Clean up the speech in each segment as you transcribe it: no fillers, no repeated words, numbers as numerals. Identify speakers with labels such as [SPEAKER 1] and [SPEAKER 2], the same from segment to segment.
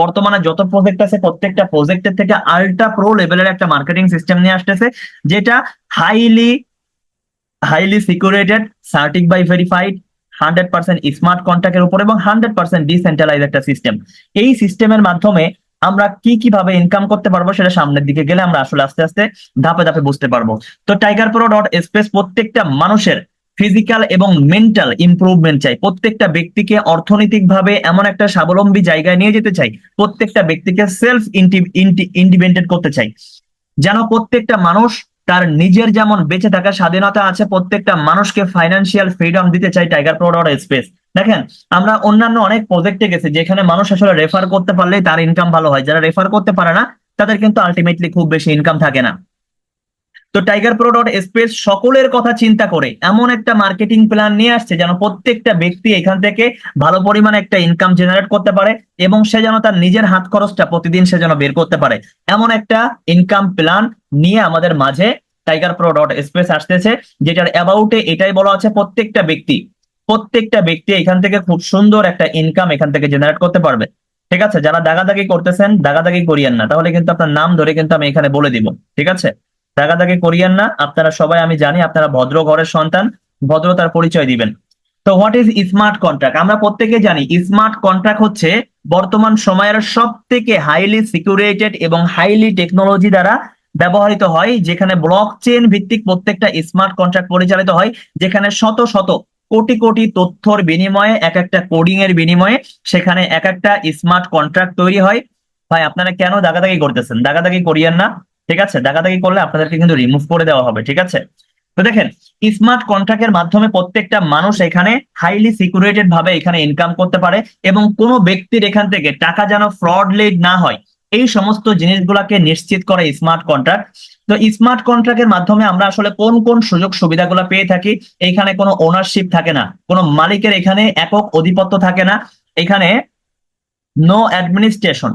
[SPEAKER 1] বর্তমানে যত প্রজেক্ট আছে প্রত্যেকটা প্রজেক্টের থেকে আল্ট্রা প্রো লেভেলের একটা মার্কেটিং সিস্টেম নিয়ে আসতেছে, যেটা highly highly secured, CertiK by verified, 100% smart কন্ট্রাক্টের উপর এবং 100% ডিসেন্ট্রালাইজ একটা সিস্টেম। এই সিস্টেমের মাধ্যমে আমরা কি কিভাবে ইনকাম করতে পারবো সেটা সামনের দিকে গেলে আমরা আসলে আস্তে আস্তে ধাপে ধাপে বুঝতে পারবো। তো টাইগার প্রো ডট স্পেস প্রত্যেকটা মানুষের ফিজিক্যাল এবং মেন্টাল ইমপ্রুভমেন্ট চাই, প্রত্যেকটা ব্যক্তিকে অর্থনৈতিকভাবে এমন একটা স্বাবলম্বী জায়গায় নিয়ে যেতে চাই, প্রত্যেকটা ব্যক্তিকে সেলফ ইন্ডিপেন্ডেন্ট করতে চাই, যেন প্রত্যেকটা মানুষ তার নিজের যেমন বেঁচে থাকার স্বাধীনতা আছে, প্রত্যেকটা মানুষকে ফাইন্যান্সিয়াল ফ্রিডম দিতে চাই টাইগার প্রো ডট স্পেস। দেখেন, আমরা অন্যান্য অনেক প্রজেক্টে গেছি যেখানে মানুষ আসলে রেফার করতে পারলেই তার ইনকাম ভালো হয়, যারা রেফার করতে পারে না তাদের কিন্তু আলটিমেটলি খুব বেশি ইনকাম থাকে না। তো টাইগার প্রো ডট স্পেস সকলের কথা চিন্তা করে এমন একটা মার্কেটিং প্ল্যান নিয়ে আসছে যেন প্রত্যেকটা ব্যক্তি এখান থেকে ভালো পরিমাণে একটা ইনকাম জেনারেট করতে পারে এবং সে যেন তার নিজের হাত খরচটা প্রতিদিন সে যেন বের করতে পারে। এমন একটা ইনকাম প্ল্যান নিয়ে আমাদের মাঝে টাইগার প্রো ডট স্পেস আসতেছে, যেটার অ্যাবাউটে এটাই বলা আছে প্রত্যেকটা ব্যক্তি এখান থেকে খুব সুন্দর একটা ইনকাম এখান থেকে জেনারেট করতে পারবে। ঠিক আছে, যারা দাগাদাগি করতেছেন দাগাদাগি করিয়েন না, তাহলে কিন্তু আপনার নাম ধরে কিন্তু আমি এখানে বলে দিব। ঠিক আছে, দাগাদাগি করিয়েন না, আপনারা সবাই আমি জানি আপনারা ভদ্র ঘরের সন্তান, ভদ্রতার পরিচয় দিবেন। তো হোয়াট ইজ স্মার্ট কন্ট্রাক্ট? আমরা প্রত্যেকে জানি স্মার্ট কন্ট্রাক্ট হচ্ছে বর্তমান সময়ের সব থেকে হাইলি সিকিউরেটেড এবং হাইলি টেকনোলজি দ্বারা ব্যবহৃত হয়, যেখানে ব্লক চেন ভিত্তিক প্রত্যেকটা স্মার্ট কন্ট্রাক্ট পরিচালিত হয়, যেখানে শত শত কোটি কোটি তথ্যর বিনিময়ে এক একটা কোডিং এর বিনিময়ে সেখানে এক একটা স্মার্ট কন্ট্রাক্ট তৈরি হয়। ভাই আপনারা কেন দাগাদাগি করতেছেন? দাগাদাগি করিয়েন না। ঠিক আছে, দাগাদাগি করলে আপনাদেরকে কিন্তু রিমুভ করে দেওয়া হবে। ঠিক আছে, তো দেখেন, স্মার্ট কন্ট্রাক্টের মাধ্যমে প্রত্যেকটা মানুষ এখানে হাইলি সিকিউরেটেড ভাবে এখানে ইনকাম করতে পারে এবং কোনো ব্যক্তির এখান থেকে টাকা যেন ফ্রডলেড না হয়, এই সমস্ত জিনিসগুলোকে নিশ্চিত করে স্মার্ট কন্ট্রাক্ট। তো স্মার্ট কন্ট্রাক্টের মাধ্যমে আমরা আসলে কোন কোন সুযোগ সুবিধাগুলো পেয়ে থাকি? এখানে কোনো ওনারশিপ থাকে না, কোনো মালিকের এখানে একক অধিপত্য থাকে না, এখানে নো অ্যাডমিনিস্ট্রেশন,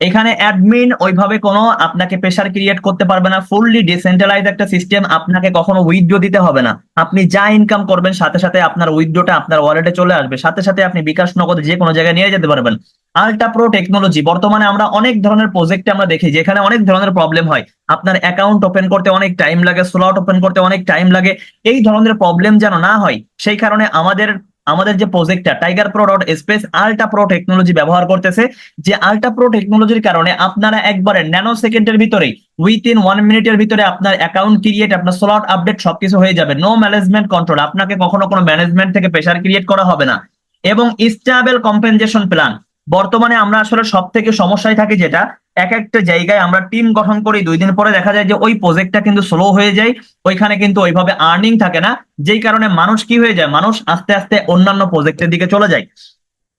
[SPEAKER 1] এখানে অ্যাডমিন ওইভাবে কোনো আপনাকে প্রেসার ক্রিয়েট করতে পারবে না, ফুললি ডিসেন্ট্রালাইজ একটা সিস্টেম, আপনাকে কখনো উইথড্র দিতে হবে না, আপনি যা ইনকাম করবেন সাথে সাথে আপনার উইথড্রটা আপনার ওয়ালেটে চলে আসবে, সাথে সাথে আপনি বিকাশ নগদে যে কোনো জায়গায় নিয়ে যেতে পারবেন। আলট্রা প্রো টেকনোলজি, বর্তমানে আমরা অনেক ধরনের প্রজেক্টে আমরা দেখি যেখানে অনেক ধরনের প্রবলেম হয়, আপনার অ্যাকাউন্ট ওপেন করতে অনেক টাইম লাগে, স্লট ওপেন করতে অনেক টাইম লাগে, এই ধরনের প্রবলেম যেন না হয় সেই কারণে আমাদের আমাদের যে প্রজেক্টটা tiger pro dot space ultra pro technology ব্যবহার করতেছে, যে আলট্রা প্রো টেকনোলজির কারণে আপনারা একবারে ন্যানো সেকেন্ডের ভিতরে উইথিন 1 মিনিটের ভিতরে আপনার অ্যাকাউন্ট ক্রিয়েট, আপনার স্লট আপডেট সবকিছু হয়ে যাবে, নো ম্যানেজমেন্ট কন্ট্রোল, আপনাকে কখনো কোনো ম্যানেজমেন্ট থেকে প্রেসার ক্রিয়েট করা হবে না, এবং স্টেবল কম্পেনসেশন প্ল্যান। বর্তমানে আমরা আসলে সব থেকে সমস্যায় থাকি যেটা, এক একটা জায়গায় আমরা টিম গঠন করি, 2 দিন পরে দেখা যায় যে ওই প্রজেক্টটা কিন্তু স্লো হয়ে যায়, ওইখানে কিন্তু ওইভাবে আর্নিং থাকে না, যেই কারণে মানুষ কি হয়ে যায়, মানুষ আস্তে আস্তে অন্যান্য প্রজেক্টের দিকে চলে যায়।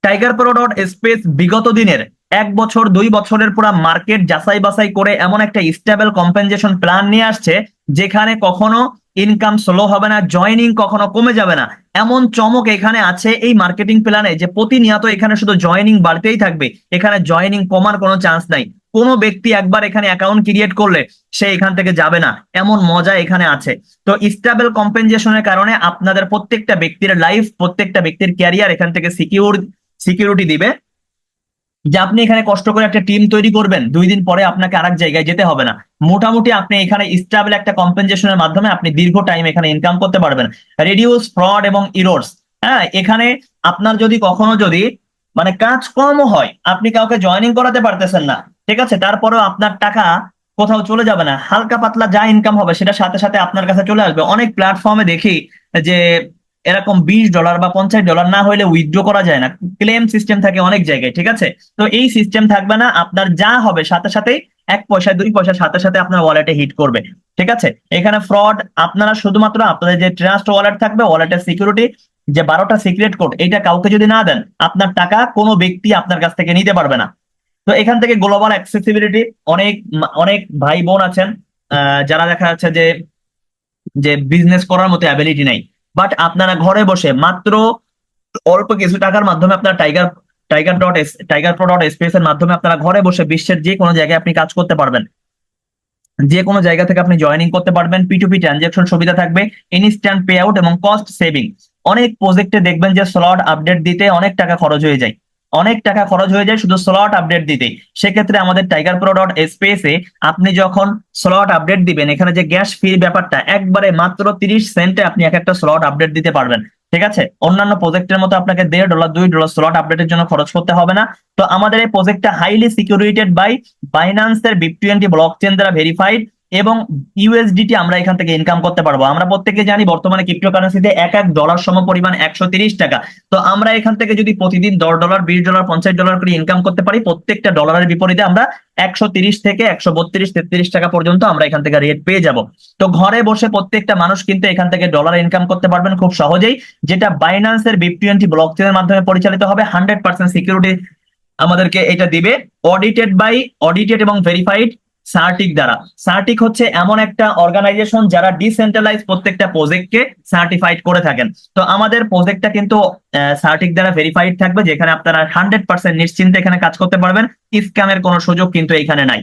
[SPEAKER 1] টাইগার প্রো ডট স্পেস বিগত দিনের 1 বছর 2 বছরের পুরো মার্কেট যাচাই বাছাই করে এমন একটা স্টেবল কম্পেনসেশন প্ল্যান নিয়ে আসছে যেখানে কখনো ইনকাম স্লো হবে না, জয়নিং কখনো কমে যাবে না, এমন চমক এখানে আছে এই মার্কেটিং প্ল্যানে যে প্রতিনিয়ত এখানে শুধু জয়নিং বাড়তেই থাকবে, এখানে জয়নিং কমার কোনো চান্স নাই। কোনো ব্যক্তি একবার এখানে অ্যাকাউন্ট ক্রিয়েট করলে সে এখান থেকে যাবে না, এমন মজা এখানে আছে। তো স্টেবল কম্পেনসেশনের কারণে আপনাদের প্রত্যেকটা ব্যক্তির লাইফ, প্রত্যেকটা ব্যক্তির ক্যারিয়ার এখান থেকে সিকিউরিটি দিবে, যে আপনি এখানে কষ্ট করে একটা টিম তৈরি করবেন, 2 দিন পরে আপনাকে আরেক জায়গায় যেতে হবে না, মোটামুটি আপনি এখানে স্টেবল একটা কম্পেনসেশনের মাধ্যমে আপনি দীর্ঘ টাইম এখানে ইনকাম করতে পারবেন। রিডিউস ফ্রড এবং ইরোর্স, হ্যাঁ, এখানে আপনার যদি কখনো যদি মানে কাজ কমও হয়, আপনি কাউকে জয়েনিং করাতে পারতেছেন না, ঠিক আছে, তারপরেও আপনার টাকা কোথাও চলে যাবে না, হালকা পাতলা যা ইনকাম হবে সেটা সাথে সাথে আপনার কাছে চলে আসবে। অনেক প্ল্যাটফর্মে দেখি যে এরকম $20 বা $50 না হলে উইথড্র করা যায় না, ক্লেম সিস্টেম থাকে অনেক জায়গায়। ঠিক আছে, তো এই সিস্টেম থাকবে না, আপনার যা হবে সাথে সাথেই 1 পয়সা 2 পয়সার সাথে সাথে আপনার ওয়ালেটে হিট করবে। ঠিক আছে, এখানে ফ্রড আপনারা শুধুমাত্র আপনাদের যে ট্রাস্ট ওয়ালেট থাকবে, ওয়ালেটের সিকিউরিটি যে 12টা সিক্রেট কোড, এটা কাউকে যদি না দেন আপনার টাকা কোনো ব্যক্তি আপনার কাছ থেকে নিতে পারবে না। তো এখান থেকে গ্লোবাল অ্যাক্সেসিবিলিটি, অনেক অনেক ভাই বোন আছেন যারা দেখা যাচ্ছে যে যে বিজনেস করার মতো অ্যাবিলিটি নাই, বাট আপনারা ঘরে বসে মাত্র অল্প কিছু টাকার মাধ্যমে আপনারা টাইগার প্রো ডট স্পেস এর মাধ্যমে আপনারা ঘরে বসে বিশ্বের যে কোনো জায়গায় আপনি কাজ করতে পারবেন, যে কোনো জায়গা থেকে আপনি জয়েনিং করতে পারবেন, P2P ট্রানজেকশন সুবিধা থাকবে, ইনস্ট্যান্ট পে আউট এবং কস্ট সেভিং। অনেক প্রজেক্টে দেখবেন যে স্লট আপডেট দিতে অনেক টাকা খরচ হয়ে যায়, অনেক টাকা খরচ হয়ে যায় শুধু স্লট আপডেট দিতে। সেক্ষেত্রে আমাদের টাইগার প্রো ডট স্পেসে আপনি যখন স্লট আপডেট দিবেন, এখানে যে গ্যাস ফির ব্যাপারটা একবারে মাত্র 30 সেন্টে আপনি এক একটা স্লট আপডেট দিতে পারবেন। ঠিক আছে, অন্যান্য প্রজেক্টের মতো আপনাকে $1.5 $2 স্লট আপডেটের জন্য খরচ করতে হবে না। তো আমাদের এই প্রজেক্টটা হাইলি সিকিউরিটেড বাই বাইন্যান্সের BIP20 ব্লক চেন দ্বারা ভেরিফাইড, এবং ইউএসডিটি আমরা এখান থেকে ইনকাম করতে পারবো। আমরা প্রত্যেকে জানি বর্তমানে ক্রিপ্টোকারেন্সিতে এক এক ডলার সম পরিমাণ 130 টাকা। তো আমরা এখান থেকে যদি প্রতিদিন $10 $20 $50 করে ইনকাম করতে পারি, প্রত্যেকটা ডলারের বিপরীতে আমরা 130 থেকে 132 33 টাকা পর্যন্ত আমরা এখান থেকে রেট পেয়ে যাব। তো ঘরে বসে প্রত্যেকটা মানুষ কিন্তু এখান থেকে ডলার ইনকাম করতে পারবেন খুব সহজেই, যেটা বাইন্যান্সের BIP20 ব্লক চেনের মাধ্যমে পরিচালিত হবে। 100% সিকিউরিটি আমাদেরকে এটা দিবে, অডিটেড এবং ভেরিফাইড সার্টিক দ্বারা। সার্টিক হচ্ছে এমন একটা অর্গানাইজেশন যারা ডিসেন্ট্রালাইজ প্রত্যেকটা প্রজেক্টকে সার্টিফাইড করে থাকেন। তো আমাদের প্রজেক্টটা কিন্তু সার্টিক দ্বারা ভেরিফাইড থাকবে, যেখানে আপনারা 100% নিশ্চিন্তে এখানে কাজ করতে পারবেন। স্ক্যামের কোনো সুযোগ কিন্তু এখানে নাই।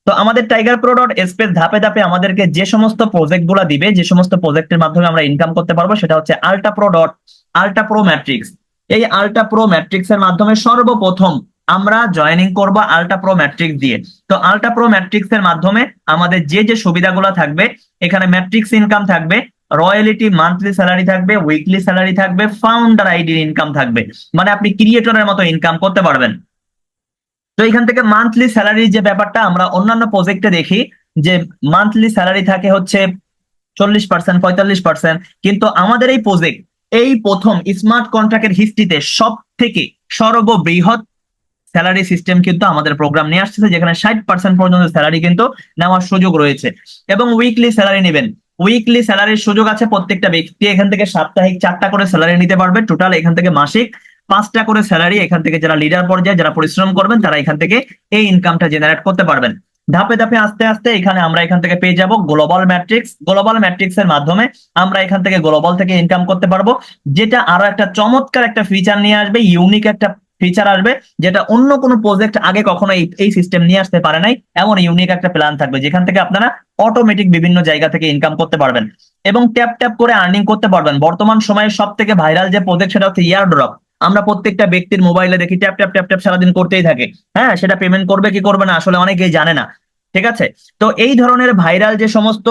[SPEAKER 1] তো আমাদের টাইগার প্রো ডট স্পেস ধাপে ধাপে আমাদেরকে যে সমস্ত প্রজেক্ট গুলা দিবে, যে সমস্ত প্রজেক্টের মাধ্যমে আমরা ইনকাম করতে পারবো, সেটা হচ্ছে আল্ট্রা প্রো ম্যাট্রিক্স। এই আল্ট্রা প্রো ম্যাট্রিক্স এর মাধ্যমে সর্বপ্রথম আমরা জয়েনিং করব আল্ট্রা প্রো ম্যাট্রিক্স দিয়ে। তো আল্ট্রা প্রো ম্যাট্রিক্স এর মাধ্যমে আমাদের যে যে সুবিধাগুলো থাকবে, এখানে ম্যাট্রিক্স ইনকাম থাকবে, রয়্যালিটি, মান্থলি স্যালারি থাকবে, উইকলি স্যালারি থাকবে, ফাউন্ডার আইডির ইনকাম থাকবে, মানে আপনি ক্রিয়েটরের মতো ইনকাম করতে পারবেন। তো এখান থেকে মান্থলি স্যালারি যে ব্যাপারটা আমরা অন্যান্য প্রজেক্টে দেখি যে মান্থলি স্যালারি থাকে হচ্ছে 40% 45%, কিন্তু আমাদের এই প্রজেক্ট এই প্রথম স্মার্ট কন্ট্রাক্টের হিস্ট্রিতে সব থেকে সর্ববৃহৎ স্যালারি সিস্টেম কিন্তু আমাদের প্রোগ্রাম নিয়ে আসছে, যেখানে 60% পর্যন্ত স্যালারি কিন্তু নেওয়ার সুযোগ রয়েছে। এবং উইকলি স্যালারি নেবেন, উইকলি স্যালারির সুযোগ আছে। প্রত্যেকটা ব্যক্তি এখান থেকে সাপ্তাহিক 4টা করে স্যালারি নিতে পারবে, টোটাল এখান থেকে মাসিক 5টা করে স্যালারি এখান থেকে যারা লিডার পর্যায়ে যারা পরিশ্রম করবেন তারা এখান থেকে এই ইনকামটা জেনারেট করতে পারবেন। ধাপে ধাপে আস্তে আস্তে আমরা এখান থেকে পেয়ে যাব গ্লোবাল ম্যাট্রিক্স এর মাধ্যমে আমরা এখান থেকে গ্লোবাল থেকে ইনকাম করতে পারবো, যেটা আরো একটা চমৎকার একটা ফিচার নিয়ে আসবে, ইউনিক একটা ফিচার আসবে, যেটা অন্য কোনো প্রজেক্ট আগে কখনো এই সিস্টেম নিয়ে আসতে পারে নাই। এমন ইউনিক একটা প্ল্যান থাকবে যেখান থেকে আপনারা অটোমেটিক বিভিন্ন জায়গা থেকে ইনকাম করতে পারবেন এবং ট্যাপ ট্যাপ করে আর্নিং করতে পারবেন। বর্তমান সময়ে সব থেকে ভাইরাল যে প্রজেক্ট সেটা হচ্ছে ইয়ারড্রপ। আমরা প্রত্যেকটা ব্যক্তির মোবাইলে দেখি ট্যাপ ট্যাপ ট্যাপ ট্যাপ সারাদিন করতেই থাকে। হ্যাঁ, সেটা পেমেন্ট করবে কি করবে না আসলে অনেকেই জানে না। ঠিক আছে, তো এই ধরনের ভাইরাল যে সমস্ত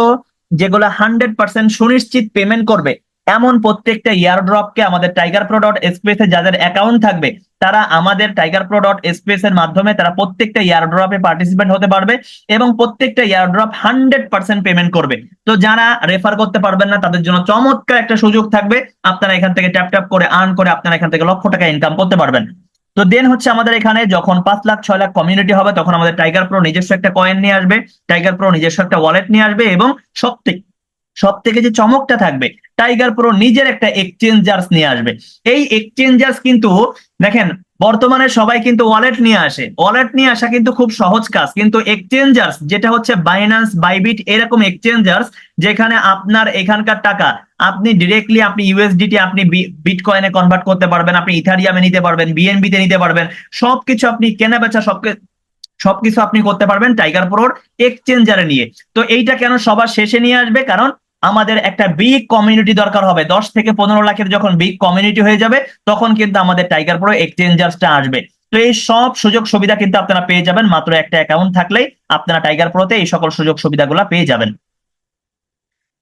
[SPEAKER 1] যেগুলো 100% সুনিশ্চিত পেমেন্ট করবে, এমন প্রত্যেকটা ইয়ারড্রপকে আমাদের টাইগার প্রো ডট স্পেসে যাদের অ্যাকাউন্ট থাকবে তারা আমাদের টাইগার প্রো ডট স্পেস এর মাধ্যমে তারা প্রত্যেকটা ইয়ারড্রপে পার্টিসিপেন্ট হতে পারবে এবং প্রত্যেকটা ইয়ারড্রপ 100% পেমেন্ট করবে। তো যারা রেফার করতে পারবেন না তাদের জন্য চমৎকার একটা সুযোগ থাকবে, আপনারা এখান থেকে ট্যাপ ট্যাপ করে আর্ন করে আপনারা এখান থেকে লক্ষ টাকা ইনকাম করতে পারবেন। তো দেন হচ্ছে আমাদের এখানে যখন 5 লাখ 6 লাখ কমিউনিটি হবে তখন আমাদের টাইগার প্রো নিজস্ব একটা কয়েন নিয়ে আসবে, টাইগার প্রো নিজস্ব একটা ওয়ালেট নিয়ে আসবে, এবং সব থেকে যে চমকটা থাকবে, টাইগার প্রো নিজের একটা এক্সচেঞ্জার্স নিয়ে আসবে। এই এক্সচেঞ্জার্স কিন্তু দেখেন বর্তমানে সবাই কিন্তু ওয়ালেট নিয়ে আসে, ওয়ালেট নিয়ে আসা কিন্তু খুব সহজ কাজ, কিন্তু এক্সচেঞ্জার্স যেটা হচ্ছে বাইন্যান্স, বাইবিট এরকম এক্সচেঞ্জার্স যেখানে আপনার এখানকার টাকা আপনি ডিরেক্টলি আপনি ইউএসডিটি আপনি বিটকয়েনে কনভার্ট করতে পারবেন, আপনি ইথারিয়ামে নিতে পারবেন, বিএনবি তে নিতে পারবেন, সবকিছু আপনি কেনা বেচা সবকিছু আপনি করতে পারবেন টাইগার প্রোর এক্সচেঞ্জারে নিয়ে। তো এইটা কেন সবার শেষে নিয়ে আসবে, কারণ আমাদের একটা বিগ কমিউনিটি দরকার হবে। 10 থেকে 15 লাখের যখন বিগ কমিউনিটি হয়ে যাবে তখন কিন্তু আমাদের টাইগার প্রো এক্সচেঞ্জার্সটা আসবে। তো এই সব সুযোগ সুবিধা কিন্তু আপনারা পেয়ে যাবেন মাত্র একটা অ্যাকাউন্ট থাকলেই, আপনারা টাইগার প্রোতে এই সকল সুযোগ সুবিধাগুলো পেয়ে যাবেন।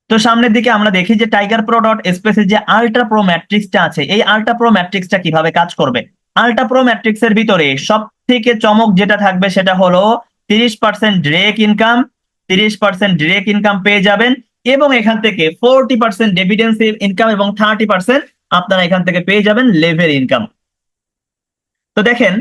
[SPEAKER 1] তো সামনের দিকে আমরা দেখি যে টাইগার প্রো ডট স্পেসে যে আল্ট্রা প্রো ম্যাট্রিক্সটা আছে, এই আল্ট্রা প্রো ম্যাট্রিক্সটা কিভাবে কাজ করবে। আল্ট্রা প্রো ম্যাট্রিক্স এর ভিতরে সব থেকে চমক যেটা থাকবে সেটা হলো 30% ডিরেক্ট ইনকাম, 30% ডিরেক্ট ইনকাম পেয়ে যাবেন, এবং এখান থেকে 40% ডিভিডেন্ড ইনকাম এবং 30% আপনারা এখান থেকে পেয়ে যাবেন লেভেল ইনকাম। তো দেখেন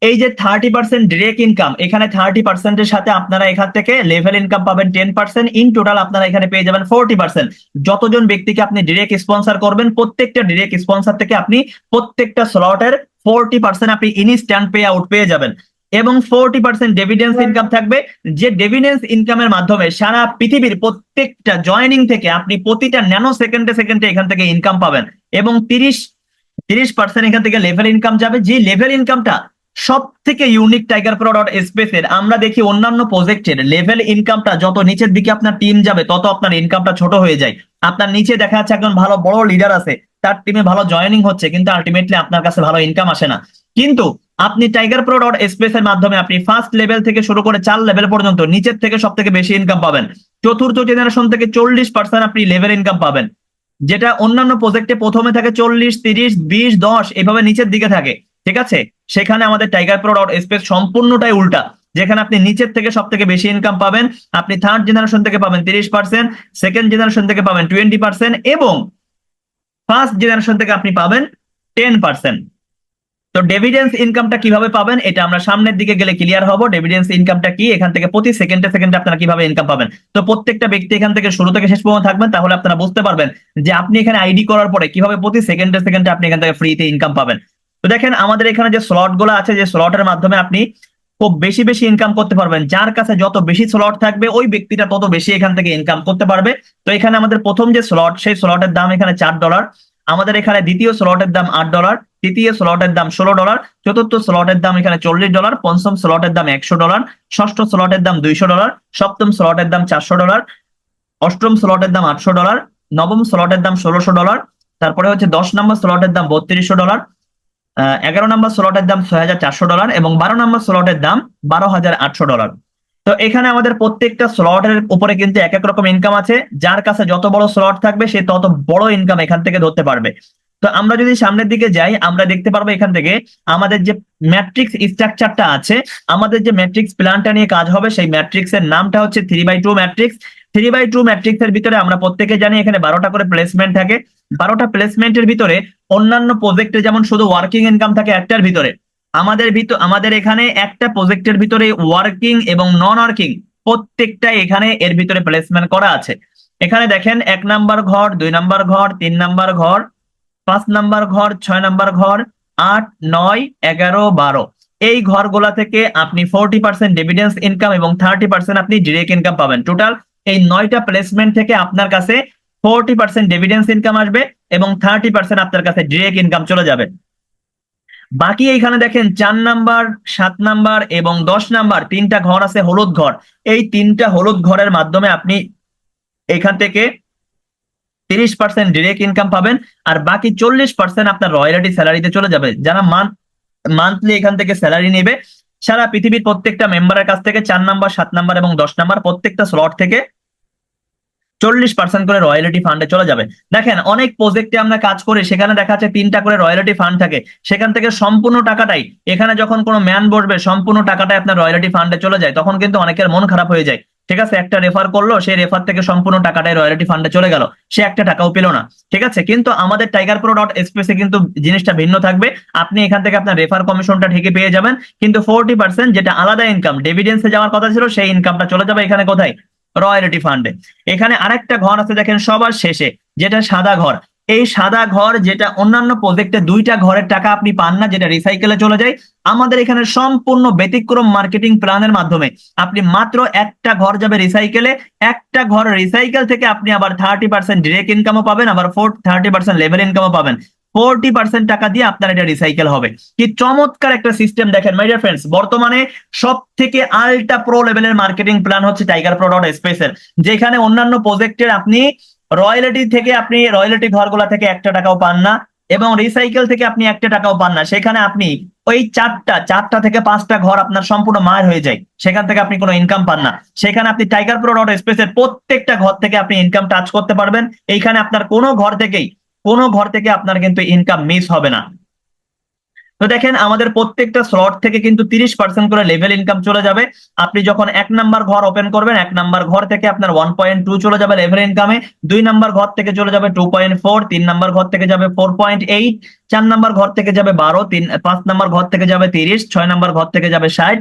[SPEAKER 1] এই যে 30% ডিরেক্ট ইনকাম, এখানে 30% এর সাথে আপনারা এখান থেকে লেভেল ইনকাম পাবেন 10%, ইন টোটাল আপনারা এখানে পেয়ে যাবেন 40%। যতজন ব্যক্তিকে আপনি ডিরেক্ট স্পন্সর করবেন প্রত্যেকটা ডিরেক্ট স্পন্সর থেকে আপনি প্রত্যেকটা স্লটের 40% আপনি ইনস্ট্যান্ট পে আউট পেয়ে যাবেন, এবং 40% ডিভিডেন্স ইনকাম থাকবে, যে ডিভিডেন্স ইনকামের মাধ্যমে সারা পৃথিবীর প্রত্যেকটা জয়েনিং থেকে আপনি প্রতিটা ন্যানো সেকেন্ডে এখান থেকে ইনকাম পাবেন, এবং 30% এখান থেকে লেভেল ইনকাম যাবে, যে লেভেল ইনকামটা সব থেকে ইউনিক টাইগার প্রো ডট স্পেসের। আমরা দেখি অন্যান্য প্রজেক্টের লেভেল ইনকামটা যত নিচের দিকে আপনার টিম যাবে তত আপনার ইনকামটা ছোট হয়ে যায়। আপনার নিচে দেখা যাচ্ছে একজন ভালো বড় লিডার আছে, তার টিমে ভালো জয়েনিং হচ্ছে, কিন্তু আলটিমেটলি আপনার কাছে ভালো ইনকাম আসে না। কিন্তু আপনি টাইগার প্রো ডট স্পেস এর মাধ্যমে আপনি ফার্স্ট লেভেল থেকে শুরু করে 4 লেভেল পর্যন্ত নিচের থেকে সব থেকে বেশি ইনকাম পাবেন। চতুর্থ জেনারেশন থেকে 40% আপনি লেভেল ইনকাম পাবেন, যেটা অন্যান্য প্রজেক্টে প্রথমে থাকে 40, 30, 20, 10 এভাবে নিচের দিকে থাকে। ঠিক আছে, সেখানে আমাদের টাইগার প্রো ডট স্পেস সম্পূর্ণটাই উল্টা, যেখানে আপনি নিচের থেকে সব থেকে বেশি ইনকাম পাবেন। আপনি থার্ড জেনারেশন থেকে পাবেন 30%, সেকেন্ড জেনারেশন থেকে পাবেন 20% এবং ফার্স্ট জেনারেশন থেকে আপনি পাবেন 10%। তো ডিভিডেন্স ইনকামটা কিভাবে পাবেন এটা আমরা সামনের দিকে গেলে ক্লিয়ার হবো। ডিভিডেন্স ইনকামটা কি, এখান থেকে প্রতি সেকেন্ডে সেকেন্ডে আপনারা কিভাবে ইনকাম পাবেন। তো প্রত্যেকটা ব্যক্তি এখান থেকে শুরু থেকে শেষ পর্যন্ত থাকবেন, তাহলে আপনারা বুঝতে পারবেন যে আপনি এখানে আইডি করার পরে কিভাবে প্রতি সেকেন্ডে সেকেন্ডে আপনি এখান থেকে ফ্রিতে ইনকাম পাবেন। তো দেখেন আমাদের এখানে যে স্লট গুলো আছে, যে স্লটের মাধ্যমে আপনি খুব বেশি বেশি ইনকাম করতে পারবেন। যার কাছে যত বেশি স্লট থাকবে ওই ব্যক্তিটা তত বেশি এখান থেকে ইনকাম করতে পারবে। তো এখানে আমাদের প্রথম যে স্লট, সেই স্লটের দাম এখানে $4। আমাদের এখানে দ্বিতীয় স্লটের দাম $8, তৃতীয় স্লটের দাম $16, চতুর্থ স্লটের দাম এখানে $40, পঞ্চম স্লটের দাম $100, ষষ্ঠ স্লটের দাম $200, সপ্তম স্লটের দাম $400, অষ্টম স্লটের দাম $800, নবম স্লটের দাম $1600, তারপরে হচ্ছে 10 নম্বর স্লটের দাম $3200, 11 নম্বর স্লটের দাম $6400 এবং 12 নম্বর স্লটের দাম $12800। তো এখানে আমাদের প্রত্যেকটা স্লটের উপরে কিন্তু এক এক রকম ইনকাম আছে। যার কাছে যত বড় স্লট থাকবে সে তত বড় ইনকাম এখান থেকে ধরতে পারবে। তো আমরা যদি সামনের দিকে যাই, আমরা দেখতে পারবো এখান থেকে আমাদের যে ম্যাট্রিক্স স্ট্রাকচারটা আছে, আমাদের যে ম্যাট্রিক্স প্ল্যানটা নিয়ে কাজ হবে, সেই ম্যাট্রিক্স এর নামটা হচ্ছে 3/2 ম্যাট্রিক্স। 3/2 ম্যাট্রিক্স এর ভিতরে আমরা প্রত্যেকে জানি এখানে 12টা করে প্লেসমেন্ট থাকে। 12টা প্লেসমেন্টের ভিতরে অন্যান্য প্রজেক্টে যেমন শুধু ওয়ার্কিং ইনকাম থাকে একটার ভিতরে, আমাদের এখানে একটা প্রজেক্টের ভিতরে ওয়ার্কিং এবং নন ওয়ার্কিং প্রত্যেকটা এখানে এর ভিতরে প্লেসমেন্ট করা আছে। এখানে দেখেন 1 নাম্বার ঘর, 2 নাম্বার ঘর, 3 নাম্বার ঘর, 5 নাম্বার ঘর, 6 নাম্বার ঘর, 8, 9, 11, 12 এই ঘরগুলা থেকে আপনি 40% ডিভিডেন্স ইনকাম এবং 30% আপনি ডিরেক্ট ইনকাম পাবেন। টোটাল এই 9টা প্লেসমেন্ট থেকে আপনার কাছে 40% ডিভিডেন্স ইনকাম আসবে এবং 30% আপনার কাছে ডিরেক্ট ইনকাম চলে যাবে। বাকি এইখানে দেখেন 4 নাম্বার, 7 নাম্বার এবং 10 নাম্বার 3টা ঘর আছে হলুদ ঘর। এই 3টা হলুদ ঘরের মাধ্যমে আপনি এখান থেকে 30% ডিরেক্ট ইনকাম পাবেন, আর বাকি 40% আপনার রয়্যালটি স্যালারিতে চলে যাবে। যারা মান্থলি এখান থেকে স্যালারি নেবে সারা পৃথিবীর প্রত্যেকটা মেম্বারের কাছ থেকে 4 নাম্বার, 7 নাম্বার এবং 10 নাম্বার প্রত্যেকটা স্লট থেকে 40% করে রয়্যালটি ফান্ডে চলে যাবে। দেখেন অনেক প্রজেক্টে আমরা কাজ করি, সেখানে দেখা যাচ্ছে 3টা করে রয়্যালটি ফান্ড থাকে, সেখান থেকে সম্পূর্ণ টাকাটাই এখানে যখন কোনো ম্যান বসবে সম্পূর্ণ টাকাটাই আপনার রয়্যালটি ফান্ডে চলে যায়, তখন কিন্তু অনেকের মন খারাপ হয়ে যায়। ঠিক আছে, একটা রেফার করলো, সেই রেফার থেকে সম্পূর্ণ টাকাটাই রয়্যালটি ফান্ডে চলে গেল, সে একটা টাকাও পেল না। ঠিক আছে, কিন্তু আমাদের টাইগার প্রো ডট স্পেসে কিন্তু জিনিসটা ভিন্ন থাকবে। আপনি এখান থেকে আপনার রেফার কমিশনটা ঠিকই পেয়ে যাবেন, কিন্তু 40% যেটা আলাদা ইনকাম ডিভিডেন্সে যাওয়ার কথা ছিল, সেই ইনকামটা চলে যাবে এখানে কোথায়, রয়্যালটি ফান্ডে। এখানে আরেকটা ঘর আছে দেখেন সবার শেষে, যেটা সাদা ঘর। এই সাদা ঘর যেটা অন্যান্য প্রজেক্টে 2টা ঘরের টাকা আপনি পান না, যেটা রিসাইকেলে চলে যায়, আমাদের এখানে সম্পূর্ণ ব্যতিক্রম মার্কেটিং প্ল্যানের মাধ্যমে আপনি মাত্র একটা ঘর যাবে রিসাইকেলে। একটা ঘর রিসাইকেল থেকে আপনি আবার 30% ডিরেক্ট ইনকামও পাবেন, আবার 30% লেভেল ইনকামও পাবেন। 40% টাকা দিয়ে আপনার এটা রিসাইকেল হবে। কি চমৎকার একটা সিস্টেম দেখেন মাই ডিয়ার ফ্রেন্ডস। বর্তমানে সব থেকে আলট্রা প্রো লেভেলের মার্কেটিং প্ল্যান হচ্ছে টাইগার প্রো ডট স্পেসের, যেখানে অন্যান্য প্রজেক্টের আপনি রয়্যালটি থেকে আপনি রয়্যালটি ঘরগুলা থেকে একটা টাকাও পান না এবং রিসাইকেল থেকে আপনি একটা টাকাও পান না। সেখানে আপনি ওই চারটা থেকে 5টা ঘর আপনার সম্পূর্ণ মার হয়ে যায়, সেখান থেকে আপনি কোনো ইনকাম পান না। সেখানে আপনি টাইগার প্রো ডট স্পেসের প্রত্যেকটা ঘর থেকে আপনি ইনকাম টাচ করতে পারবেন। এইখানে আপনার কোনো ঘর থেকে আপনার কিন্তু ইনকাম মিস হবে না। তো দেখেন আমাদের প্রত্যেকটা স্লট থেকে কিন্তু 30% করে লেভেল ইনকাম চলে যাবে। আপনি যখন 1 নাম্বার ঘর ওপেন করবেন, 1 নাম্বার ঘর থেকে আপনার 1.2 চলে যাবে লেভেল ইনকামে, 2 নাম্বার ঘর থেকে চলে যাবে 2.4, 3 নাম্বার ঘর থেকে যাবে 4.8, 4 নাম্বার ঘর থেকে যাবে 12, 5 নাম্বার ঘর থেকে যাবে 30, 6 নাম্বার ঘর থেকে যাবে 60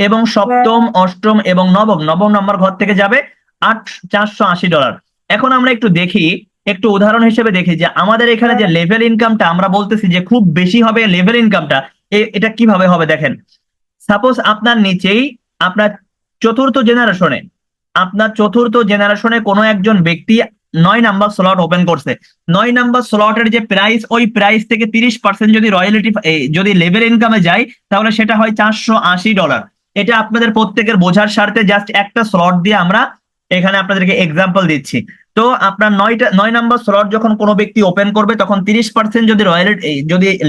[SPEAKER 1] এবং সপ্তম, অষ্টম এবং নবম নাম্বার ঘর থেকে যাবে $480। এখন আমরা একটু উদাহরণ হিসেবে দেখি যে আমাদের এখানে যে লেভেল ইনকামটা আমরা বলতেছি যে খুব বেশি হবে লেভেল ইনকামটা, এটা কিভাবে হবে দেখেন। সাপোজ আপনার নিচেই আপনার চতুর্থ জেনারেশনে কোনো একজন ব্যক্তি 9 নাম্বার স্লট ওপেন করছে। 9 নাম্বার স্লটের যে প্রাইস, ওই প্রাইস থেকে 30% যদি রয়্যালটি যদি লেভেল ইনকামে যায়, তাহলে সেটা হয় $480। এটা আপনাদের প্রত্যেকের বোঝার স্বার্থে জাস্ট একটা স্লট দিয়ে আমরা এখানে আপনাদেরকে এক্সাম্পল দিচ্ছি। তো আপনার 9 নাম্বার স্লট যখন কোনো ব্যক্তি ওপেন করবে, তখন 30% যদি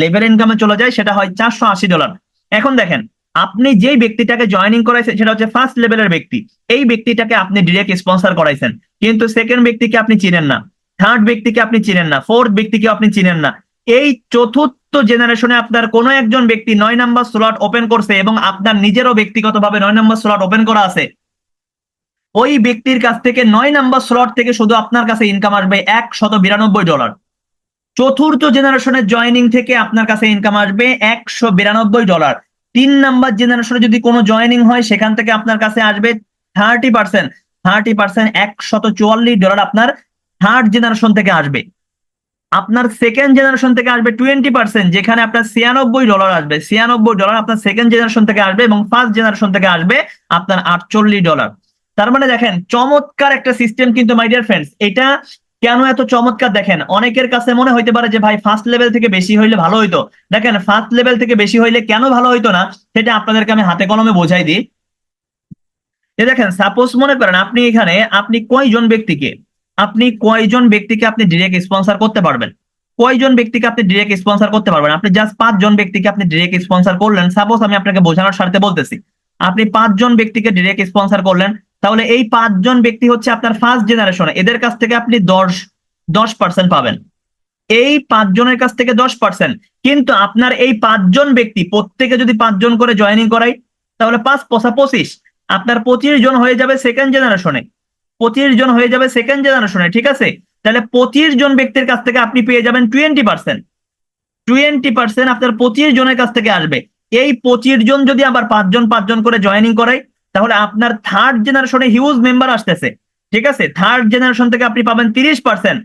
[SPEAKER 1] লেভেল ইনকামে চলে যায়, সেটা হয় $480। এখন দেখেন, আপনি যেই ব্যক্তিটাকে জয়েনিং করাইছেন সেটা হচ্ছে ফার্স্ট লেভেলের ব্যক্তি। এই ব্যক্তিটাকে আপনি ডিরেক্ট স্পন্সর করাইছেন, কিন্তু সেকেন্ড ব্যক্তিকে আপনি চিনেন না, থার্ড ব্যক্তিকে আপনি চিনেন না, ফোর্থ ব্যক্তিকে আপনি চিনেন না। এই চতুর্থ জেনারেশনে আপনার কোনো একজন ব্যক্তি 9 নম্বর স্লট ওপেন করছে এবং আপনার নিজেরও ব্যক্তিগতভাবে 9 নম্বর স্লট ওপেন করা আছে। ওই ব্যক্তির কাছ থেকে 9 নম্বর স্লট থেকে শুধু আপনার কাছে ইনকাম আসবে $192। চতুর্থ জেনারেশনের জয়েনিং থেকে আপনার কাছে ইনকাম আসবে $192। 3 নম্বর জেনারেশনে যদি কোনো জয়েনিং হয় সেখান থেকে আপনার কাছে আসবে 30%, $144 আপনার থার্ড জেনারেশন থেকে আসবে। আপনার সেকেন্ড জেনারেশন থেকে আসবে 20%, যেখানে আপনার $96 আসবে। $96 আপনার সেকেন্ড জেনারেশন থেকে আসবে এবং ফার্স্ট জেনারেশন থেকে আসবে আপনার $48। তার মানে দেখেন চমৎকার একটা সিস্টেম কিন্তু মাই ডিয়ার ফ্রেন্ডস। এটা কেন এত চমৎকার দেখেন, অনেকের কাছে মনে হইতে পারে যে ভাই ফার্স্ট লেভেল থেকে বেশি হইলে ভালো হইতো। দেখেন ফার্স্ট লেভেল থেকে বেশি হইলে কেন ভালো হইতো না সেটা আপনাদেরকে আমি হাতে কলমে বোঝাই দিই। যে দেখেন সাপোজ মনে করেন আপনি এখানে আপনি কয়জন ব্যক্তিকে আপনি ডিরেক্ট স্পন্সর করতে পারবেন, কয়জন ব্যক্তিকে আপনি ডিরেক্ট স্পন্সর করতে পারবেন? আপনি জাস্ট 5 জন ব্যক্তিকে আপনি ডিরেক্ট স্পন্সর করলেন। সাপোজ আমি আপনাকে বোঝানোর স্বার্থে বলতেছি, আপনি 5 জন ব্যক্তিকে ডিরেক্ট স্পন্সর করলেন, তাহলে এই 5 জন ব্যক্তি হচ্ছে আপনার ফার্স্ট জেনারেশন, এদের কাছ থেকে আপনি 10% পাবেন। এই 5 জনের কাছ থেকে 10%, কিন্তু আপনার এই 5 জন ব্যক্তি প্রত্যেকে যদি 5 জন করে জয়েনিং করাই তাহলে 5×5=25, আপনার 25 জন হয়ে যাবে সেকেন্ড জেনারেশনে, 25 জন হয়ে যাবে সেকেন্ড জেনারেশনে, ঠিক আছে? তাহলে 25 জন ব্যক্তির কাছ থেকে আপনি পেয়ে যাবেন 20%। 20% আপনার 25 জনের কাছ থেকে আসবে। এই 25 জন যদি আবার 5 জন করে জয়েনিং করাই তাহলে আপনার থার্ড জেনারেশনে হিউজ মেম্বার আসতেছে, ঠিক আছে? থার্ড জেনারেশন থেকে আপনি পাবেন 30%।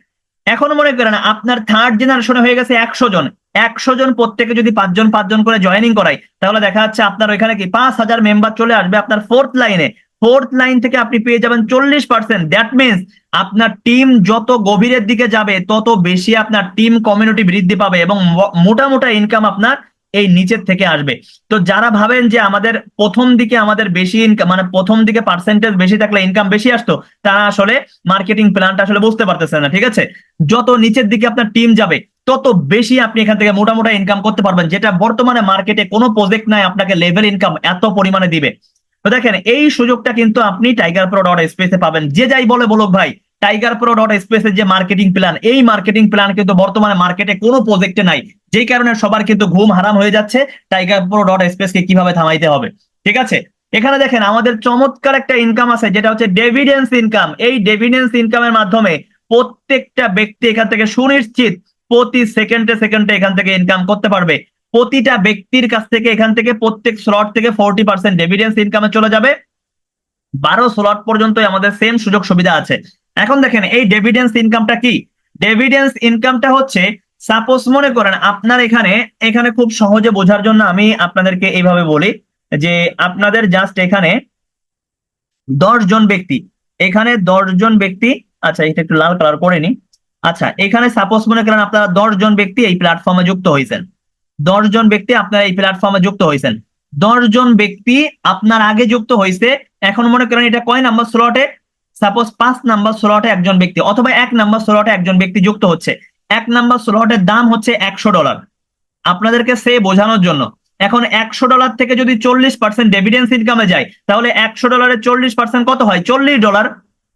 [SPEAKER 1] এখন মনে করেন আপনার থার্ড জেনারেশনে হয়ে গেছে 100 জন। 100 জন প্রত্যেকে যদি 5 জন করে জয়েনিং করাই তাহলে দেখা যাচ্ছে আপনার ওইখানে কি 5,000 মেম্বার চলে আসবে আপনার ফোর্থ লাইনে। ফোর্থ লাইন থেকে আপনি পেয়ে যাবেন 40%। দ্যাট মিনস আপনার টিম যত গভীরের দিকে যাবে তত বেশি আপনার টিম কমিউনিটি বৃদ্ধি পাবে এবং মোটা মোটা ইনকাম আপনার এই নিচের থেকে আসবে। তো যারা ভাবেন যে আমাদের প্রথম দিকে আমাদের বেশি ইনকাম, মানে প্রথম দিকে পার্সেন্টেজ বেশি থাকলে ইনকাম বেশি আসতো, তারা আসলে মার্কেটিং প্ল্যানটা আসলে বুঝতে পারতেছেন না, ঠিক আছে? যত নিচের দিকে আপনার টিম যাবে তত বেশি আপনি এখান থেকে মোটা মোটা ইনকাম করতে পারবেন, যেটা বর্তমানে মার্কেটে কোনো প্রজেক্ট নাই আপনাকে লেভেল ইনকাম এত পরিমাণে দিবে। তো দেখেন এই সুযোগটা কিন্তু আপনি tigerpro.space এ পাবেন। যে যাই বলে বলুক ভাই, tigerpro.space এর যে মার্কেটিং প্ল্যান, এই মার্কেটিং প্ল্যান কিন্তু বর্তমানে মার্কেটে কোনো প্রজেক্টে নাই, যেই কারণে সবার কিন্তু ঘুম হারাম হয়ে যাচ্ছে tigerpro.space কে কিভাবে থামাইতে হবে, ঠিক আছে? এখানে দেখেন আমাদের চমৎকার একটা ইনকাম আছে যেটা হচ্ছে ডেভিডেন্স ইনকাম। এই ডেভিডেন্স ইনকামের মাধ্যমে প্রত্যেকটা ব্যক্তি এখান থেকে সুনিশ্চিত প্রতি সেকেন্ডে সেকেন্ডে এখান থেকে ইনকাম করতে পারবে। প্রতিটা ব্যক্তির কাছ থেকে এখান থেকে প্রত্যেক স্লট থেকে 40% ডেভিডেন্স ইনকামে চলে যাবে। 12 স্লট পর্যন্ত আমাদের সেম সুযোগ সুবিধা আছে। এখন দেখেন এই ডেভিডেন্স ইনকামটা কি? ডেভিডেন্স ইনকামটা হচ্ছে সাপোজ মনে করেন আপনার এখানে এখানে খুব সহজে বোঝার জন্য আমি আপনাদেরকে এইভাবে বলি যে আপনাদের জাস্ট এখানে 10 জন ব্যক্তি, এখানে 10 জন ব্যক্তি, আচ্ছা এটা একটু লাল কালার করে নি। আচ্ছা এখানে সাপোজ মনে করেন আপনারা 10 জন ব্যক্তি এই প্ল্যাটফর্মে যুক্ত হয়েছেন। 10 জন ব্যক্তি আপনারা এই প্ল্যাটফর্মে যুক্ত হয়েছেন। 10 জন ব্যক্তি আপনার আগে যুক্ত হয়েছে। এখন মনে করেন এটা কয় নাম্বার স্লটে? সাপোজ 5 নাম্বার স্লটে একজন ব্যক্তি অথবা 1 নাম্বার স্লটে একজন ব্যক্তি যুক্ত হচ্ছে। 1 নাম্বার স্লটের দাম হচ্ছে $100 আপনাদেরকে সে বোঝানোর জন্য। এখন $100 থেকে যদি 40% ডেভিডেন্স ইনকামে যায় তাহলে $100 40% কত হয়? $40।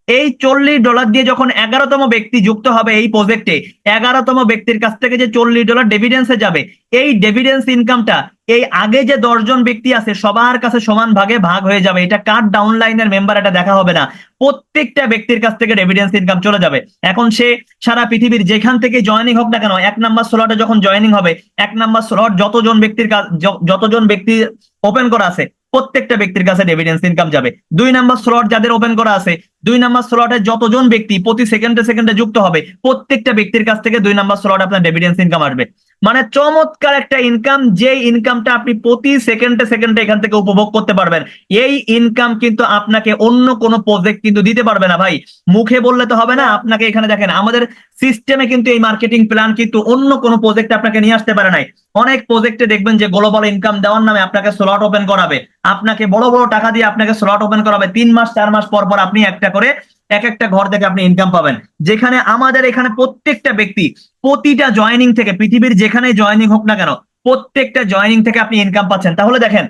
[SPEAKER 1] এই $40 দিয়ে যখন 11তম ব্যক্তি যুক্ত হবে এই প্রজেক্টে, 11তম ব্যক্তির কাছ থেকে যে $40 ডেভিডেন্সে যাবে, এই ডেভিডেন্স ইনকামটা এই আগে যে 10 জন ব্যক্তি আছে সবার কাছে সমান ভাগে ভাগ হয়ে যাবে। এটা কার ডাউনলাইনের মেম্বার এটা দেখা হবে না, প্রত্যেকটা ব্যক্তির কাছ থেকে ডেভিডেন্স ইনকাম চলে যাবে। এখন সে সারা পৃথিবীর যেখান থেকে জয়েনিং হোক না কেন, 1 নাম্বার স্লটে যখন জয়েনিং হবে, 1 নাম্বার স্লট যতজন ব্যক্তি ওপেন করা আছে প্রত্যেকটা ব্যক্তির কাছে ডেভিডেন্স ইনকাম যাবে। 2 নাম্বার স্লট যাদের ওপেন করা আছে, 2 নাম্বার স্লটে যতজন ব্যক্তি প্রতি সেকেন্ডে সেকেন্ডে যুক্ত হবে প্রত্যেকটা ব্যক্তির কাছ থেকে 2 নাম্বার স্লট আপনার ডেভিডেন্স ইনকাম আসবে। মানে চমৎকার একটা ইনকাম, যে ইনকামটা আপনি প্রতি সেকেন্ডে সেকেন্ডে এখান থেকে উপভোগ করতে পারবেন। এই ইনকাম কিন্তু আপনাকে অন্য কোনো প্রজেক্ট কিন্তু দিতে পারবে না ভাই। মুখে বললে তো হবে না, আপনাকে এখানে দেখেন আমাদের সিস্টেমে কিন্তু এই মার্কেটিং প্ল্যান কিন্তু অন্য কোনো প্রজেক্ট আপনাকে নিয়ে আসতে পারে নাই। অনেক প্রজেক্টে দেখবেন যে গ্লোবাল ইনকাম দেওয়ার নামে আপনাকে স্লট ওপেন করাবে, আপনাকে বড় বড় টাকা দিয়ে আপনাকে স্লট ওপেন করাবে। 3 মাস 4 মাস পর পর আপনি একটা করে এক একটা ঘর থেকে আপনি ইনকাম পাবেন। যেখানে আমাদের এখানে প্রত্যেকটা ব্যক্তি প্রতিটা জয়েনিং থেকে পৃথিবীর যেখানে জয়েনিং হোক না কেন প্রত্যেকটা জয়েনিং থেকে আপনি ইনকাম পাচ্ছেন। তাহলে দেখেন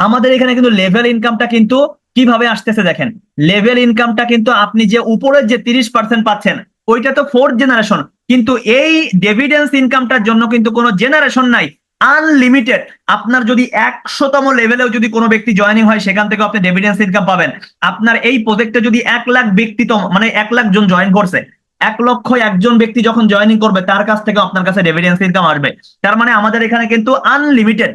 [SPEAKER 1] আমাদের এখানে কিন্তু লেভেল ইনকামটা কিন্তু কিভাবে আসতেছে দেখেন, লেভেল ইনকামটা কিন্তু আপনি যে উপরের যে 30% পাচ্ছেন ওইটা তো ফোর্থ জেনারেশন, কিন্তু এই ডিভিডেন্স ইনকামটার জন্য কিন্তু কোনো জেনারেশন নাই, আনলিমিটেড। আপনার যদি 100তম লেভেলেও যদি কোনো ব্যক্তি জয়েনিং হয় সেখান থেকে আপনি ডিভিডেন্স ইনকাম পাবেন। আপনার এই প্রজেক্টে যদি 1 লাখ ব্যক্তি তো মানে 1 লাখ জন জয়েন করছে, 1 লক্ষ একজন ব্যক্তি যখন জয়েনিং করবে তার কাছ থেকে আপনার কাছে ডিভিডেন্স ইনকাম আসবে। তার মানে আমাদের এখানে কিন্তু আনলিমিটেড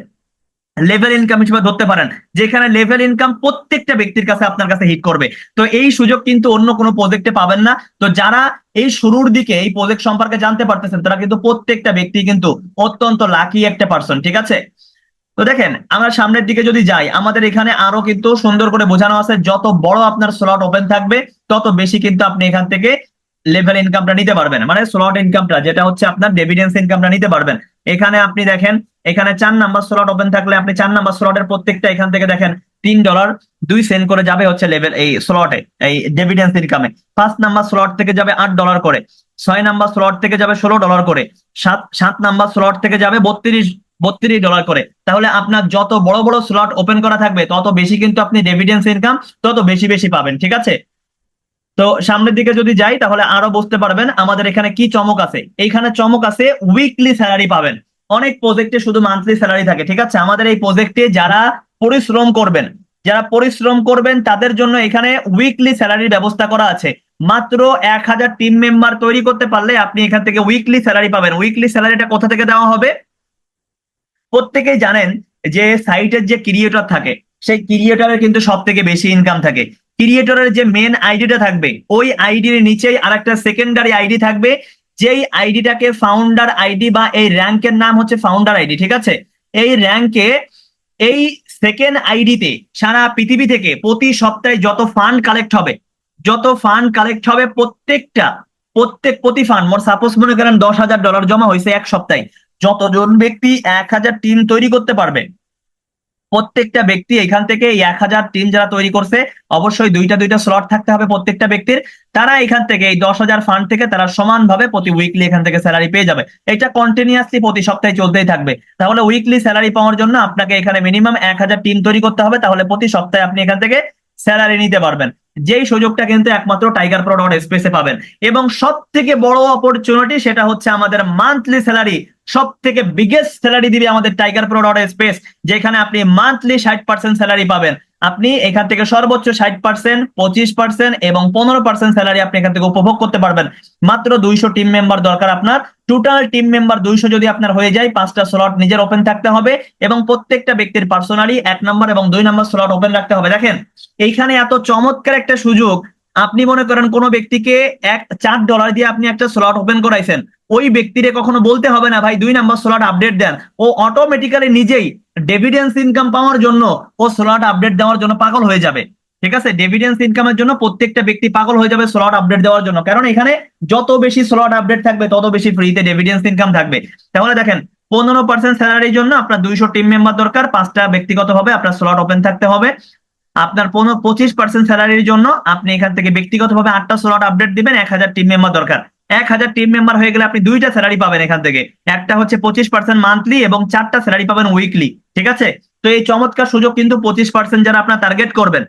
[SPEAKER 1] লেভেল ইনকাম হিসেবে ধরতে পারেন, যেখানে লেভেল ইনকাম প্রত্যেকটা ব্যক্তির কাছে আপনার কাছে হিট করবে। তো এই সুযোগ কিন্তু অন্য কোনো প্রজেক্টে পাবেন না। তো যারা এই শুরুর দিকে এই প্রজেক্ট সম্পর্কে জানতে পারতেছেন তারা কিন্তু প্রত্যেকটা ব্যক্তি কিন্তু অত্যন্ত লাকি একটা পার্সন, ঠিক আছে। তো দেখেন আমরা সামনের দিকে যদি যাই, আমাদের এখানে আরো কিন্তু সুন্দর করে বোঝানো আছে, যত বড় আপনার স্লট ওপেন থাকবে তত বেশি কিন্তু আপনি এখান থেকে লেভেল ইনকামটা নিতে পারবেন, মানে স্লট ইনকামটা যেটা হচ্ছে আপনার ডিভিডেন্স ইনকামটা নিতে পারবেন। এখানে আপনি দেখেন এখানে 4 নাম্বার স্লট ওপেন থাকলে আপনি 4 নাম্বার স্লটের প্রত্যেকটা এখান থেকে দেখেন $3.2 করে যাবে হচ্ছে লেভেল এই স্লটে এই ডিভিডেন্স ইনকামে। 5 নাম্বার স্লট থেকে যাবে $8 করে, 6 নাম্বার স্লট থেকে যাবে $16 করে, সাত নাম্বার স্লট থেকে যাবে $32 করে। তাহলে আপনার যত বড় বড় স্লট ওপেন করা থাকবে তত বেশি কিন্তু আপনি ডিভিডেন্স ইনকাম তত বেশি বেশি পাবেন, ঠিক আছে। তো সামনের দিকে যদি যাই তাহলে আরো বুঝতে পারবেন আমাদের এখানে কি চমক আছে। এইখানে চমক আছে উইকলি স্যালারি পাবেন। অনেক প্রজেক্টে শুধু মান্থলি স্যালারি থাকে, ঠিক আছে। আমাদের এই প্রজেক্টে যারা পরিশ্রম করবেন তাদের জন্য এখানে উইকলি স্যালারির ব্যবস্থা করা আছে। মাত্র 1000 টিম মেম্বার তৈরি করতে পারলে আপনি এখান থেকে উইকলি স্যালারি পাবেন। উইকলি স্যালারিটা কোথা থেকে দেওয়া হবে? প্রত্যেকেই জানেন যে সাইটের যে ক্রিয়েটর থাকে সেই ক্রিয়েটরের কিন্তু সব থেকে বেশি ইনকাম থাকে। ক্রিয়েটরের যে মেন আইডিটা থাকবে ওই আইডির নিচেই আরেকটা সেকেন্ডারি আইডি থাকবে, যেই আইডিটাকে ফাউন্ডার আইডি বা এই র্যাঙ্কের নাম হচ্ছে ফাউন্ডার আইডি, ঠিক আছে। এই র্যাঙ্কে এই সেকেন্ড আইডিতে সারা পৃথিবী থেকে প্রতি সপ্তাহে যত ফান্ড কালেক্ট হবে প্রতি ফান্ড সাপোজ মনে করেন $10,000 জমা হয়েছে এক সপ্তাহে, যতজন ব্যক্তি 1000 টিম তৈরি করতে পারবে প্রত্যেকটা ব্যক্তি এখান থেকে এই 1000 টিম যারা তৈরি করছে, অবশ্যই দুইটা দুইটা স্লট থাকতে হবে প্রত্যেকটা ব্যক্তির, তারা এখান থেকে এই 10,000 ফান্ড থেকে তারা সমানভাবে প্রতি উইকলি এখান থেকে স্যালারি পেয়ে যাবে। এটা কন্টিনিউয়াসলি প্রতি সপ্তাহে চলতেই থাকবে। তাহলে উইকলি স্যালারি পাওয়ার জন্য আপনাকে এখানে মিনিমাম 1000 টিম তৈরি করতে হবে, তাহলে প্রতি সপ্তাহে আপনি এখান থেকে স্যালারি নিতে পারবেন। যেই সুযোগটা কিন্তু একমাত্র টাইগার প্রো ডট স্পেসে পাবেন। এবং সব থেকে বড় অপরচুনিটি সেটা হচ্ছে আমাদের মান্থলি স্যালারি। সব থেকে বিগেস্ট স্যালারি দিবে আমাদের টাইগার প্রো ডট স্পেস, যেখানে আপনি মান্থলি 60% স্যালারি পাবেন। আপনি এখান থেকে সর্বোচ্চ 60%, 25% এবং 15% স্যালারি আপনি এখান থেকে উপভোগ করতে পারবেন। মাত্র 200 টিম মেম্বার দরকার আপনার। টোটাল টিম মেম্বার 200 যদি আপনার হয়ে যায়, 5টা স্লট নিজের ওপেন থাকতে হবে এবং প্রত্যেকটা ব্যক্তির পার্সোনালি 1 নাম্বার এবং 2 নাম্বার স্লট ওপেন রাখতে হবে। দেখেন এইখানে এত চমৎকার একটা সুযোগ, আপনি মনে করেন কোনো ব্যক্তিকে $4 দিয়ে আপনি একটা স্লট ওপেন করাইছেন, ওই ব্যক্তিরে কখনো বলতে হবে না ভাই 2 নাম্বার স্লট আপডেট দেন, ও অটোমেটিক্যালি নিজেই ডিভিডেন্স ইনকাম পাওয়ার জন্য ও স্লট আপডেট দেওয়ার জন্য পাগল হয়ে যাবে, ঠিক আছে। ডিভিডেন্স ইনকামের জন্য প্রত্যেকটা ব্যক্তি পাগল হয়ে যাবে স্লট আপডেট দেওয়ার জন্য, কারণ এখানে যত বেশি স্লট আপডেট থাকবে তত বেশি ফ্রিতে ডিভিডেন্স ইনকাম থাকবে। তাহলে দেখেন 15% স্যালারির জন্য আপনার 200 টিম মেম্বার দরকার, 5টা ব্যক্তিগতভাবে আপনার স্লট ওপেন থাকতে হবে। আপনার 25% স্যালারির জন্য আপনি এখান থেকে ব্যক্তিগতভাবে 8টা স্লট আপডেট দিবেন, 1000 টিম মেম্বার দরকার। 1000 টিম মেম্বার হয়ে গেলে আপনি 2টা স্যালারি পাবেন এখান থেকে, একটা হচ্ছে 25% মান্থলি এবং 4টা স্যালারি পাবেন উইকলি, ঠিক আছে। তো এই চমৎকার সুযোগ কিন্তু 25% যারা আপনার টার্গেট করবেন,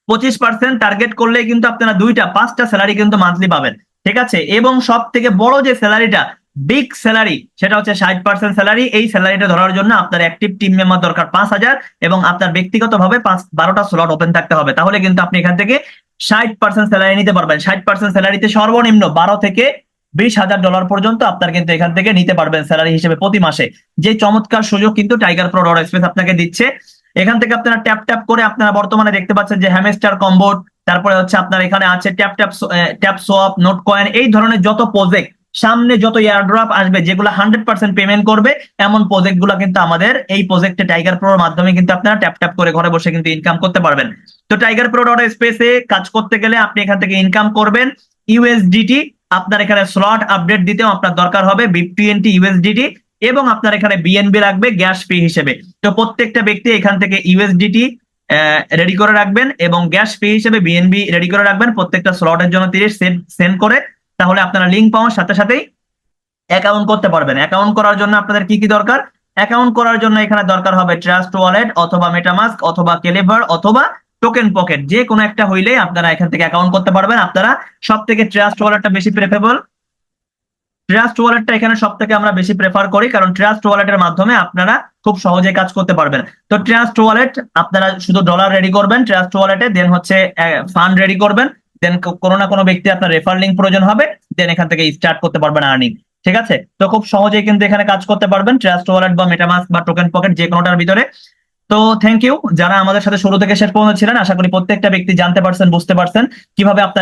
[SPEAKER 1] 25% টার্গেট করলে কিন্তু আপনারা 5টা স্যালারি কিন্তু মান্থলি পাবেন, ঠিক আছে। এবং সব থেকে বড় যে স্যালারিটা বিগ স্যালারি সেটা হচ্ছে 60% স্যালারি। এই স্যালারিটা ধরার জন্য আপনার অ্যাক্টিভ টিম মেম্বার দরকার 5000 এবং আপনার ব্যক্তিগতভাবে 12টা স্লট ওপেন থাকতে হবে, তাহলে কিন্তু আপনি এখান থেকে 60% স্যালারি নিতে পারবেন। 60% স্যালারিতে সর্বনিম্ন $12,000 থেকে $20,000 পর্যন্ত আপনার কিন্তু এখান থেকে নিতে পারবেন স্যালারি হিসেবে প্রতি মাসে। যে চমৎকার সুযোগ কিন্তু টাইগার প্রো ডট স্পেস আপনাকে দিচ্ছে। এখান থেকে আপনারা ট্যাপ ট্যাপ করে আপনারা বর্তমানে দেখতে পাচ্ছেন যে হ্যামস্টার কম্বোট, তারপরে হচ্ছে আপনার এখানে আছে ট্যাপ সোয়াপ, নোট কয়েন, এই ধরনের যত প্রজেক্ট সামনে যত এয়ারড্রপ আসবে যেগুলো 100% পেমেন্ট করবে, এমন প্রজেক্ট গুলো কিন্তু আমাদের এই প্রজেক্টে টাইগার প্রোর মাধ্যমে কিন্তু আপনারা ট্যাপ ট্যাপ করে ঘরে বসে কিন্তু ইনকাম করতে পারবেন। তো টাইগার প্রো ডট স্পেসে কাজ করতে গেলে আপনি এখান থেকে ইনকাম করবেন ইউএসডিটি। আপনার এখানে স্লট আপডেট দিতেও আপনার দরকার হবে BIP20 ইউএসডিটি এবং আপনার এখানে বিএনবি রাখবে গ্যাস ফি হিসেবে। তো প্রত্যেকটা ব্যক্তি এখান থেকে ইউএসডিটি রেডি করে রাখবেন এবং গ্যাস ফি হিসেবে বিএনবি রেডি করে রাখবেন প্রত্যেকটা স্লটের জন্য 30 সেন্ট করে। তাহলে আপনারা লিঙ্ক পাওয়ার সাথে সাথেই অ্যাকাউন্ট করতে পারবেন। অ্যাকাউন্ট করার জন্য আপনাদের কি কি দরকার? অ্যাকাউন্ট করার জন্য এখানে দরকার হবে ট্রাস্ট ওয়ালেট অথবা মেটামাস্ক অথবা কেলেভার অথবা টোকেন পকেট, যে কোনো একটা হইলেই আপনারা এখান থেকে অ্যাকাউন্ট করতে পারবেন। আপনারা সব থেকে ট্রাস্ট ওয়ালেটটা বেশি প্রেফারেবল, ট্রাস্ট ওয়ালেটটা এখানে সব থেকে আমরা বেশি প্রেফার করি, কারণ ট্রাস্ট ওয়ালেটের মাধ্যমে আপনারা খুব সহজে কাজ করতে পারবেন। তো ট্রাস্ট ওয়ালেট আপনারা শুধু ডলার রেডি করবেন ট্রাস্ট ওয়ালেটে, দেন হচ্ছে ফান্ড রেডি করবেন, দেন কোনো না কোনো ব্যক্তি আপনার রেফার লিঙ্ক প্রয়োজন হবে, দেন এখান থেকে স্টার্ট করতে পারবেন আর্নিং। ঠিক আছে, তো খুব সহজেই কিন্তু এখানে কাজ করতে পারবেন ট্রাস্ট ওয়ালেট বা মেটামাস্ক বা টোকেন পকেট যে কোনোটার ভিতরে। তো থ্যাংক ইউ যারা আমাদের সাথে শুরু থেকে শেষ পর্যন্ত ছিলেন, আশা করি প্রত্যেকটা ব্যক্তি জানতে পারছেন, বুঝতে পারছেন কিভাবে আপনারা